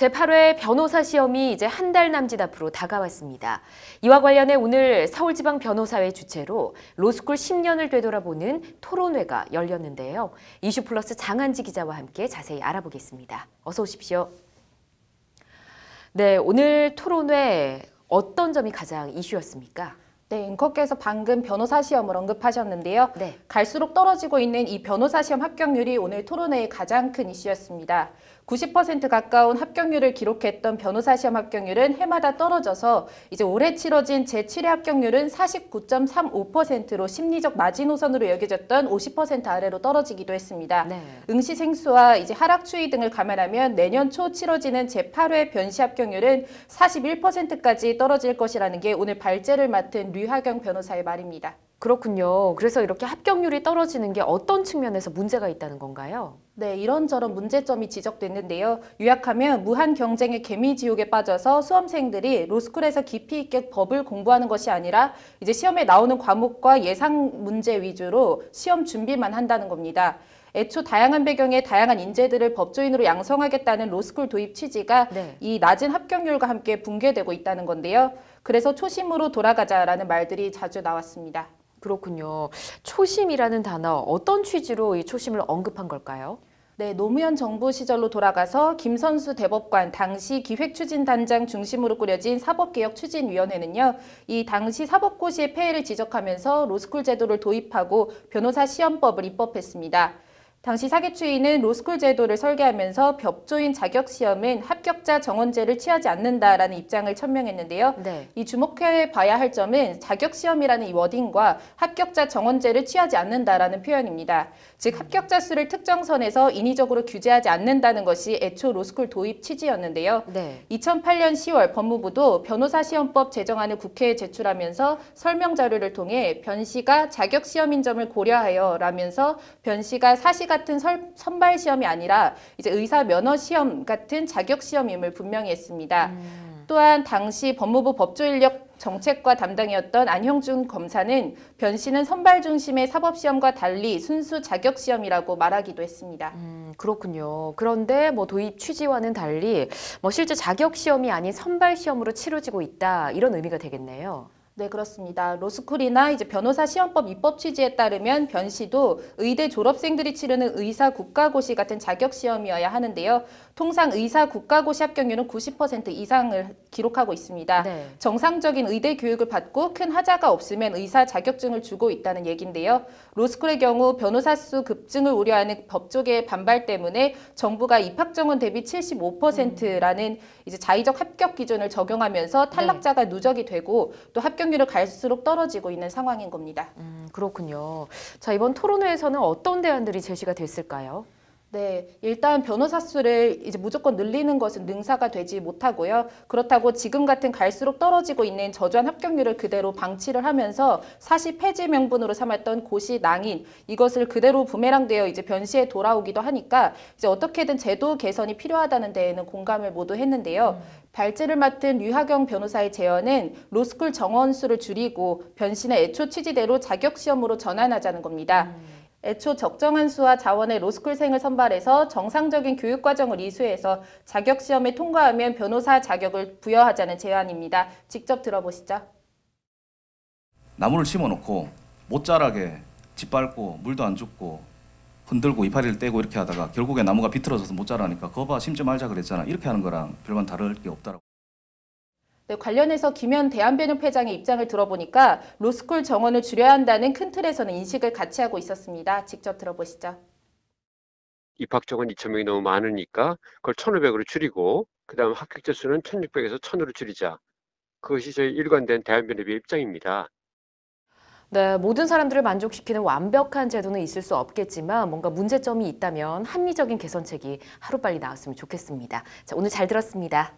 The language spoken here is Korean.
제8회 변호사 시험이 이제 한 달 남짓 앞으로 다가왔습니다. 이와 관련해 오늘 서울지방변호사회 주최로 로스쿨 10년을 되돌아보는 토론회가 열렸는데요. 이슈플러스 장한지 기자와 함께 자세히 알아보겠습니다. 어서 오십시오. 네, 오늘 토론회 어떤 점이 가장 이슈였습니까? 네, 앵커께서 방금 변호사 시험을 언급하셨는데요. 네. 갈수록 떨어지고 있는 이 변호사 시험 합격률이 오늘 토론회의 가장 큰 이슈였습니다. 90% 가까운 합격률을 기록했던 변호사 시험 합격률은 해마다 떨어져서 이제 올해 치러진 제7회 합격률은 49.35%로 심리적 마지노선으로 여겨졌던 50% 아래로 떨어지기도 했습니다. 네. 응시 생수와 이제 하락 추이 등을 감안하면 내년 초 치러지는 제8회 변시 합격률은 41%까지 떨어질 것이라는 게 오늘 발제를 맡은 류하경 변호사의 말입니다. 그렇군요. 그래서 이렇게 합격률이 떨어지는 게 어떤 측면에서 문제가 있다는 건가요? 네, 이런저런 문제점이 지적됐는데요. 요약하면 무한 경쟁의 개미지옥에 빠져서 수험생들이 로스쿨에서 깊이 있게 법을 공부하는 것이 아니라 이제 시험에 나오는 과목과 예상 문제 위주로 시험 준비만 한다는 겁니다. 애초 다양한 배경의 다양한 인재들을 법조인으로 양성하겠다는 로스쿨 도입 취지가 이 낮은 합격률과 함께 붕괴되고 있다는 건데요. 그래서 초심으로 돌아가자라는 말들이 자주 나왔습니다. 그렇군요. 초심이라는 단어, 어떤 취지로 이 초심을 언급한 걸까요? 네, 노무현 정부 시절로 돌아가서 김선수 대법관 당시 기획추진단장 중심으로 꾸려진 사법개혁추진위원회는요. 이 당시 사법고시의 폐해를 지적하면서 로스쿨 제도를 도입하고 변호사 시험법을 입법했습니다. 당시 사개추위는 로스쿨 제도를 설계하면서 법조인 자격시험은 합격자 정원제를 취하지 않는다라는 입장을 천명했는데요. 네. 이 주목해 봐야 할 점은 자격시험이라는 이 워딩과 합격자 정원제를 취하지 않는다라는 표현입니다. 즉 합격자 수를 특정선에서 인위적으로 규제하지 않는다는 것이 애초 로스쿨 도입 취지였는데요. 네. 2008년 10월 법무부도 변호사 시험법 제정안을 국회에 제출하면서 설명 자료를 통해 변시가 자격시험인 점을 고려하여 라면서 변시가 사시 같은 선발 시험이 아니라 이제 의사 면허 시험 같은 자격 시험임을 분명히 했습니다. 또한 당시 법무부 법조인력 정책과 담당이었던 안형준 검사는 변시는 선발 중심의 사법시험과 달리 순수 자격시험이라고 말하기도 했습니다. 그렇군요. 그런데 도입 취지와는 달리 실제 자격시험이 아닌 선발시험으로 치러지고 있다, 이런 의미가 되겠네요. 네, 그렇습니다. 로스쿨이나 이제 변호사 시험법 입법 취지에 따르면 변시도 의대 졸업생들이 치르는 의사 국가고시 같은 자격 시험이어야 하는데요. 통상 의사 국가고시 합격률은 90% 이상을 기록하고 있습니다. 네. 정상적인 의대 교육을 받고 큰 하자가 없으면 의사 자격증을 주고 있다는 얘기인데요. 로스쿨의 경우 변호사 수 급증을 우려하는 법조계의 반발 때문에 정부가 입학 정원 대비 75%라는 이제 자의적 합격 기준을 적용하면서 탈락자가 누적이 되고 또 합격률이 갈수록 떨어지고 있는 상황인 겁니다. 그렇군요. 자, 이번 토론회에서는 어떤 대안들이 제시가 됐을까요? 네, 일단 변호사 수를 이제 무조건 늘리는 것은 능사가 되지 못하고요. 그렇다고 지금 같은 갈수록 떨어지고 있는 저조한 합격률을 그대로 방치를 하면서 사시 폐지 명분으로 삼았던 고시 낭인, 이것을 그대로 부메랑되어 이제 변시에 돌아오기도 하니까 이제 어떻게든 제도 개선이 필요하다는 데에는 공감을 모두 했는데요. 발제를 맡은 류하경 변호사의 제언은 로스쿨 정원 수를 줄이고 변시는 애초 취지대로 자격시험으로 전환하자는 겁니다. 애초 적정한 수와 자원의 로스쿨생을 선발해서 정상적인 교육과정을 이수해서 자격시험에 통과하면 변호사 자격을 부여하자는 제안입니다. 직접 들어보시죠. 나무를 심어놓고 못 자라게 짓밟고 물도 안 줍고 흔들고 이파리를 떼고 이렇게 하다가 결국에 나무가 비틀어져서 못 자라니까 거봐 심지 말자 그랬잖아. 이렇게 하는 거랑 별반 다를 게 없다라고. 네, 관련해서 김현 대한변협회장의 입장을 들어보니까 로스쿨 정원을 줄여야 한다는 큰 틀에서는 인식을 같이 하고 있었습니다. 직접 들어보시죠. 입학 정원 2,000명이 너무 많으니까 그걸 1,500으로 줄이고 그다음 합격자 수는 1,600에서 1,000으로 줄이자. 그것이 저희 일관된 대한변협의 입장입니다. 네, 모든 사람들을 만족시키는 완벽한 제도는 있을 수 없겠지만 뭔가 문제점이 있다면 합리적인 개선책이 하루빨리 나왔으면 좋겠습니다. 자, 오늘 잘 들었습니다.